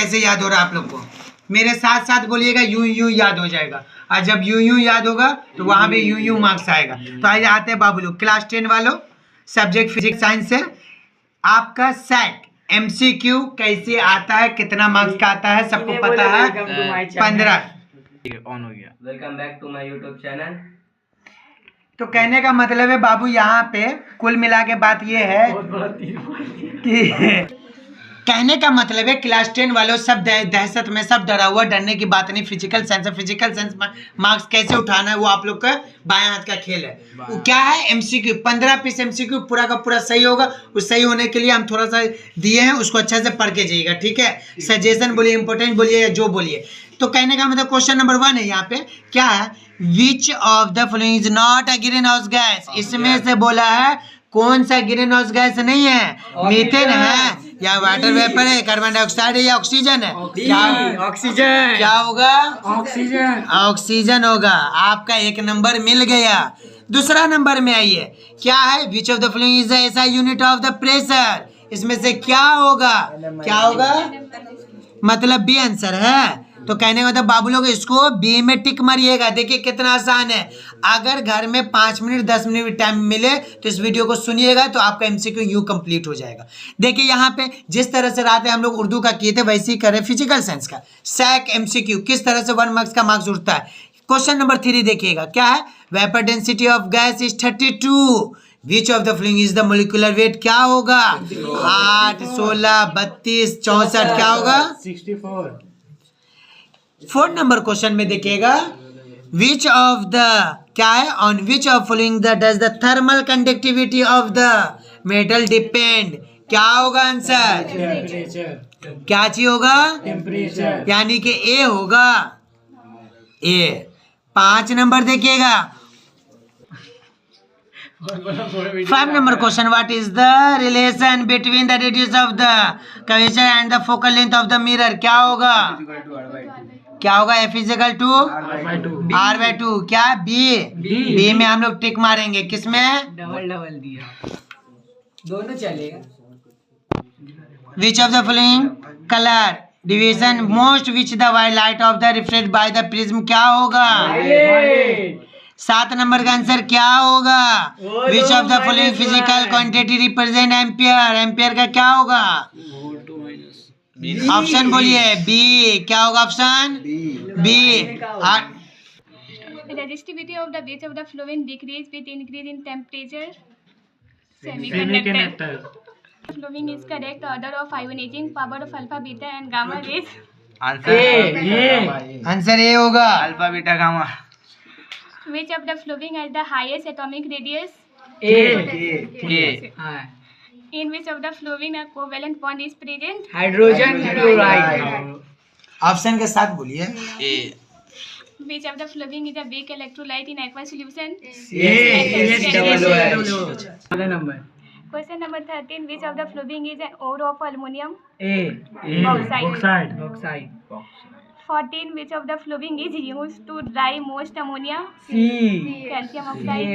कैसे याद हो रहा है आप लोग को? मेरे साथ साथ बोलिएगा, यूं यूं याद हो जाएगा। और जब यूं यूं याद होगा तो वहां पे यूं यूं मार्क्स आएगा। तो आइए आते हैं बाबू लोग, क्लास 10 वालों, सब्जेक्ट फिजिक्स साइंस से आपका सैक MCQ कैसे आता है, कितना मार्क्स का आता है, सबको पता है। 15 ऑन हो गया। Welcome back to my YouTube channel. तो कहने का मतलब है बाबू, यहाँ पे कुल मिला के बात ये है कि कहने का मतलब है क्लास 10 वालों, सब दहशत में, सब डरा हुआ, डरने की बात नहीं। फिजिकल साइंस मार्क्स कैसे उठाना है वो आप लोग का बायां हाथ का खेल है। वो क्या है, MCQ 15 पीस MCQ पूरा का पूरा सही होगा। उस सही होने के लिए हम थोड़ा सा दिए हैं, उसको अच्छे से पढ़ के जाइएगा, ठीक है। सजेशन बोलिए, इंपॉर्टेंट बोलिए, जो बोलिए। तो कहने का मतलब क्वेश्चन नंबर 1 है यहाँ पे, क्या है, विच of the following is not a green house gas. इसमें से बोला है कौन सा ग्रीन हाउस गैस नहीं है, मीथेन है या वाटर वेपर है, कार्बन डाइऑक्साइड है या ऑक्सीजन है? क्या ऑक्सीजन। क्या होगा? ऑक्सीजन। ऑक्सीजन होगा। आपका 1 नंबर मिल गया। दूसरा नंबर में आइए, क्या है, विच of the following is the SI unit of the pressure. इसमें से क्या होगा, क्या होगा, मतलब बी आंसर है। तो कहने का मतलब बाबू लोग इसको बी में टिक मारिएगा। देखिए कितना आसान है। अगर घर में 5 मिनट 10 मिनट टाइम मिले तो इस वीडियो को सुनिएगा, तो आपका MCQ यूं कंप्लीट हो जाएगा। देखिए यहाँ पे जिस तरह से रात हम लोग उर्दू का किए थे, वैसे ही करें फिजिकल साइंस का सैक MCQ, किस तरह से 1 मार्क्स का मार्क्स उठता है। क्वेश्चन नंबर 3 देखिएगा, क्या है, vapour density of gas is 32। Which of the following is the molecular weight. क्या होगा, 8, 16, 32, 64, क्या होगा, 64। 4 नंबर क्वेश्चन में देखिएगा, विच ऑफ द, क्या है, on which of following the does the thermal conductivity of the metal depend. क्या होगा आंसर, टेम्परेचर। क्या चीज होगा, टेम्परेचर। यानी कि ए होगा, ए। 5 नंबर देखिएगा, 5 number question, what is the relation between the radius of the curvature and the focal length of the mirror. क्या होगा, क्या होगा, F is equal to R/2। क्या बी में हम लोग टिक मारेंगे, किसमें, डबल दिया, दोनों चलेगा। Which of the following colour division most which the white light of the reflect by the prism. क्या होगा, 7 नंबर का आंसर क्या होगा, which of the following physical quantity represent ampere. Ampere का क्या होगा, ऑप्शन बोलिए, बी। क्या होगा option B. Resistivity of the which of the following decrease with increase in temperature? Semiconductor. Following is correct order of ionizing power of alpha, beta and gamma rays. Answer A होगा, alpha beta gamma. Which of the following has the highest atomic radius? A In which of the following a covalent bond is present? Hydrogen chloride. Option के साथ बोलिए, ए Which of the following is a weak electrolyte in aqueous solution? Number Question number 13. Which of the following is an ore of aluminium? Oxide. 14. Which of the following is used to dry most ammonia? Calcium oxide.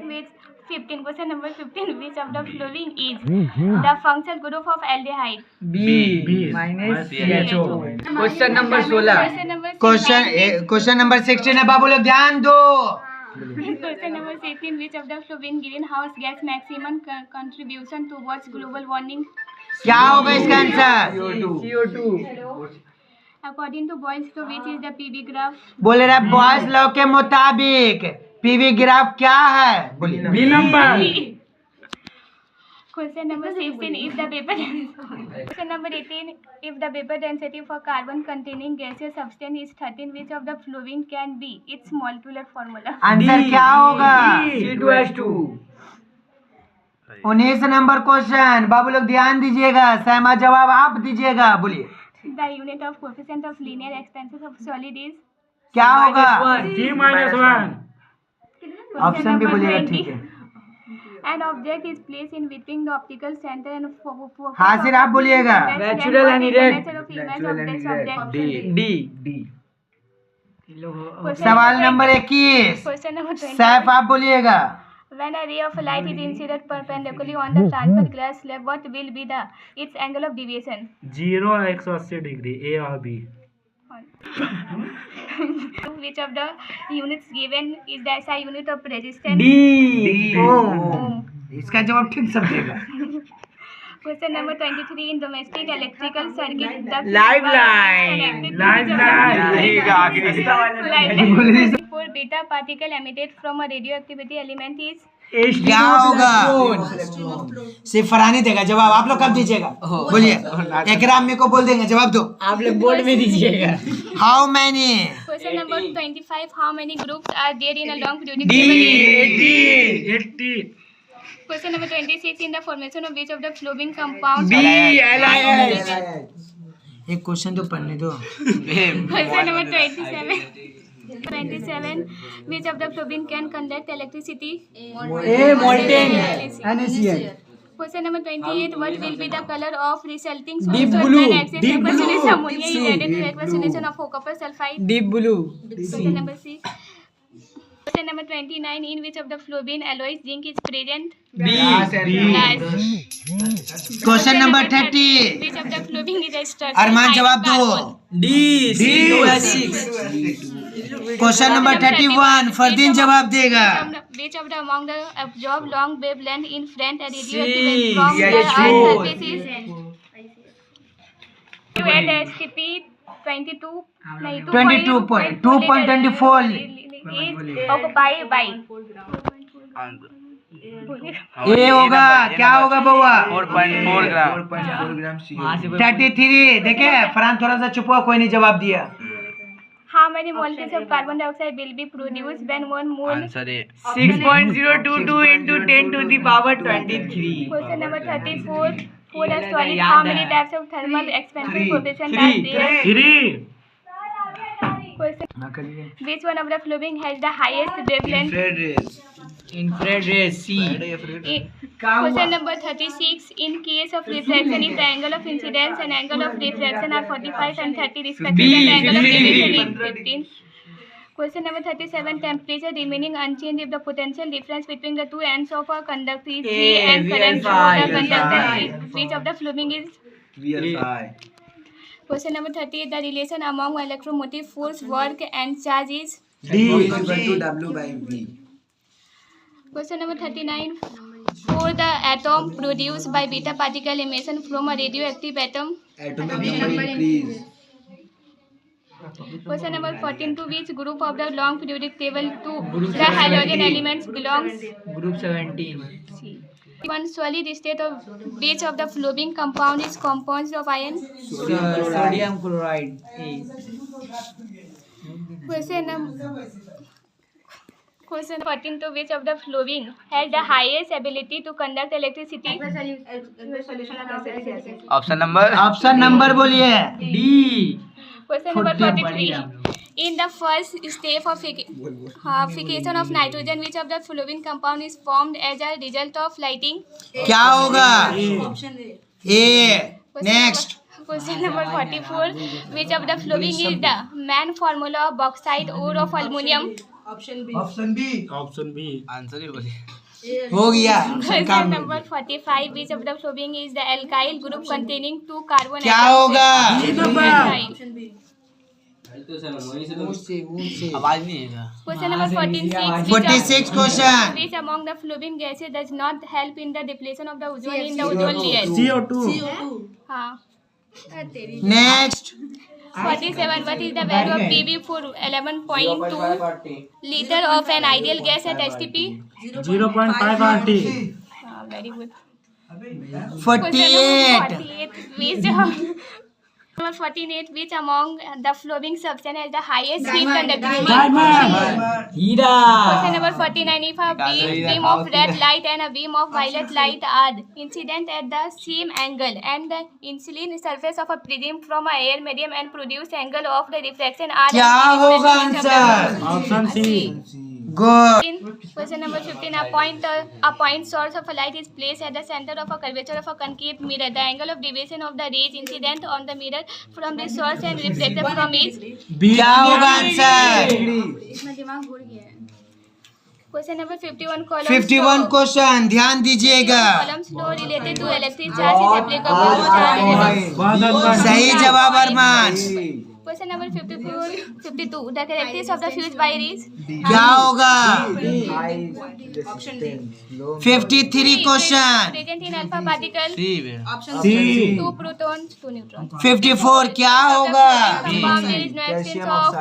Which 15. Question number 15. Which of the following is the functional group of aldehyde? B minus CHO। Question number 16। Question number 16 है बाबू लोग, ध्यान दो। Question number 16. Which of the following greenhouse gas maximum contribution towards global warming? क्या होगा इसका answer, CO2। According to Boyle's law, which is the PV graph? बोले रहे boys law के मुताबिक PV ग्राफ क्या है, बोलिए, B number. Question number 16. If the vapor Question number 18. If the vapor density for carbon containing gaseous substance is 13, which of the following can be its molecular formula? Answer क्या होगा, C2H2। 19 number question, बाबू लोग ध्यान दीजिएगा, सहमा जवाब आप दीजिएगा, बोलिए, The unit of coefficient of linear expansion of solid is? क्या होगा, G-1। ऑप्शन भी बोलिएगा, ठीक है। An object is placed in between the optical center and focus. हाँ सिर आप बोलिएगा, Natural and erect। डी। सवाल नंबर 21, Question number 20. सैफ आप बोलिएगा, When a ray of light is incident perpendicularly on the transparent glass slab, what will be its angle of deviation? 0 180 degree, A और B. Which of the units given is the SI unit of resistance? D. Ohm. इसका जवाब ठीक सब देगा. Question number 23. In domestic electrical circuit, the Lifeline. For beta particle emitted from a radioactivity element is क्या होगा? सिर्फ Farhani देगा जवाब. आप लोग कब दीजिएगा? बोलिए. एकराम मेरे को बोल देंगे, जवाब दो. आप लोग बोर्ड में दीजिएगा. How many? question number 25. How many groups are there in a long periodic D. table? 80. Question number 26. In the formation of which of the following compounds? B. LIS. एक क्वेश्चन तो पढ़ने दो. Question number 27. 27. Which of the following can conduct electricity? A. Molten. NaCl. Question number 28. What will be the color of resulting Deep solid blue. when excess Deep evaporation blue. ammonia is added to evaporation of copper sulfide? Deep blue. Question number 6. Question number 29. In which of the following alloys zinc is present? B. Glass. Question number 30. Which of the following is a structure? अरमान जवाब दो. D. C2H6. Question number 31. Fardeen जवाब देगा. Which of the among the absorb long wavelength in front and C. radioactive from the Yes, earth true. surface is? You add STP 22. 22.24 is occupied by. ये होगा. क्या होगा बउआ? 4.4 ग्राम. 33. देखे फरहान थोड़ा सा चुप हुआ, कोई नहीं जवाब दिया. How many molecules of carbon dioxide will be produced when 1 mole? Answer है 6.022 into 10 to the power 23. Question number 34. For a solid, how many types of thermal expansion coefficient are there? 3. Question. Which one of the following has the highest wavelength? Infrared rays. C. Question number 36. In case of refraction, if the angle of incidence and angle of refraction are 45 and 30 respectively, the angle of deviation is 15. Question number 37. Temperature remaining unchanged if the potential difference between the two ends of a conductor is 3 and current through the conductor is. Which of the following is? Question number 38. The relation among electromotive force, work and charge is? Question number 39. For the atom produced by beta particle emission from a radioactive atom. Question number 14. To which group of the long periodic table to the halogen elements belongs? Group 17. One solid state of which of the following compound is composed of iron? Sodium chloride. A. Question 14. To which of the following has the highest ability to conduct electricity? Option number बोलिए. D. Question number 43. In the first step of fixation of nitrogen, which of the following compound is formed as a result of lighting? क्या होगा? A. Next. Question number 44. Which of the following is the main formula of bauxite ore of aluminium? Option B. Answer ही बोलिए. हो गया. Question number 45. Which of the following is the alkyl group containing 2 carbon क्या atoms? होगा? Alkyl. आवाज नहीं है. Question number 46. 46 question. Which among the following gases does not help in the depletion of the ozone in the ozone layer? CO2. हाँ. Next. 47. What is the value of PV for 11.2 liter of an ideal gas at STP? 0.5 RT. Very good. 48. Number 48. Which among the following substance has the highest heat conductivity? Diamond. Hira. Question number 49. If a beam of red light and a beam of violet light are incident at the same angle and the insulin surface of a prism from a air medium and produce angle of the refraction are क्या होगा answer? Option C. Go. In question number 15, a point source of a light is placed at the center of a curvature of a concave mirror. The angle of deviation of the rays incident on the mirror from the source and reflected from is? क्या होगा answer? Question number 51 column 51 question ध्यान दीजिएगा। Coulomb's law related to electric charge is applicable to charge. सही जवाब Armaan. Question number 52 the characteristics of the fuse wire is. क्या होगा? 53 question. Present in alpha particle. C 2 proton 2 neutron. 54 क्या होगा? Compound is no exchange of.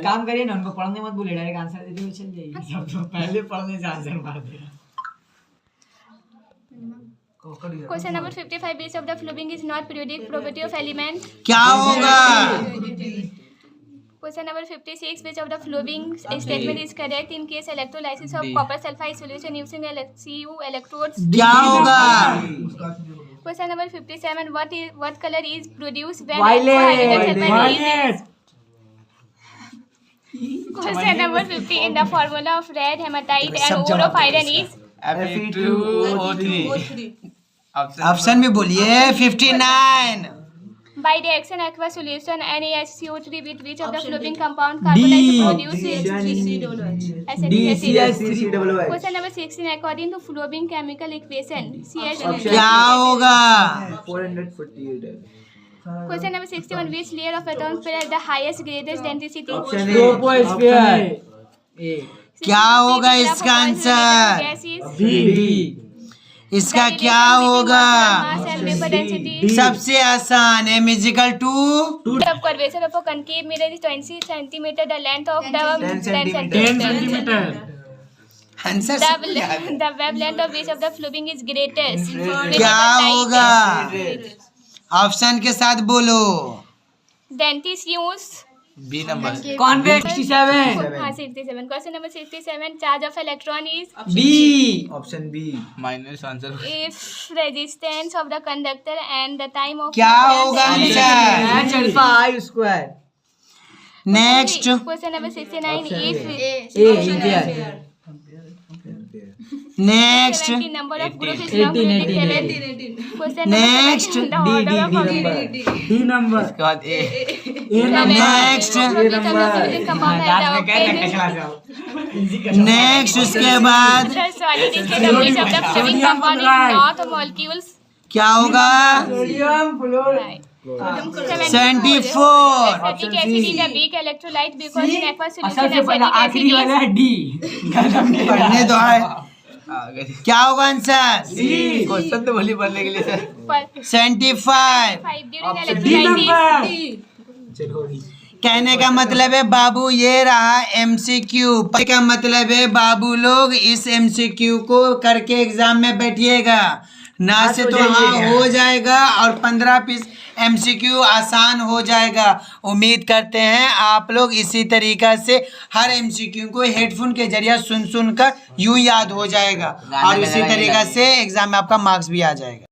काम करिए ना, उनको पढ़ने मत बोले, डायरेक्ट आंसर दे दो, चल जाएगी सब लोग। पहले पढ़ने से आंसर मार दिया। Question number 55 base of the following is not periodic property of element. क्या होगा? Question number 56 base of the following statement is correct in case electrolysis of copper sulphide solution using Cu electrodes. क्या होगा? Question number 57 what colour is produced when violet. Question number 50 the formula of red haematite and ore of iron is. Fe2O3। Option में बोलिए। 59 By the action aqueous solution NaHCO3 with which of the flowing compound carbonized to produce acetic acid. Question number 16 according to flowing chemical equation CH. क्या होगा? 448. Question number 61 which layer of atoms bear the highest greatest density? Troposphere. A क्या होगा इसका answer? Gas is B. इसका क्या होगा? mass and vapor density. सबसे आसान m is equal to The curvature of a concave mirror is 20 centimeter. The length of the 10 10 centimeter. Centimetre. Answer The wavelength of which of the flowing is greatest? क्या होगा? Option के साथ बोलो। Dentist use. B number. Convex 67। हाँ 67. Question number 67 charge of electron is. B. Option B. Minus answer. If resistance of the conductor and the time of. क्या होगा answer? H alpha I square. Next Question number 69 if. A India. Next 17 number of groups is 18, not 18. Question number Next. 17 the order of D number. उसके बाद ए। A next next उसके बाद क्या होगा? Sodium fluoride. 74 सबसे पहला आखिरी वाला है डी। पढ़ने दो है। क्या होगा आंसर? क्वेश्चन तो भली पढ़ने के लिए सर। 75 D number. कहने का मतलब है बाबू ये रहा MCQ। का मतलब है बाबू लोग इस MCQ को करके एग्जाम में बैठिएगा। ना से तो हाँ हो जाएगा और 15 पीस MCQ आसान हो जाएगा। उम्मीद करते हैं आप लोग इसी तरीका से हर MCQ को हेडफोन के जरिए सुन कर यूं याद हो जाएगा और इसी तरीका से एग्जाम में आपका मार्क्स भी आ जाएगा।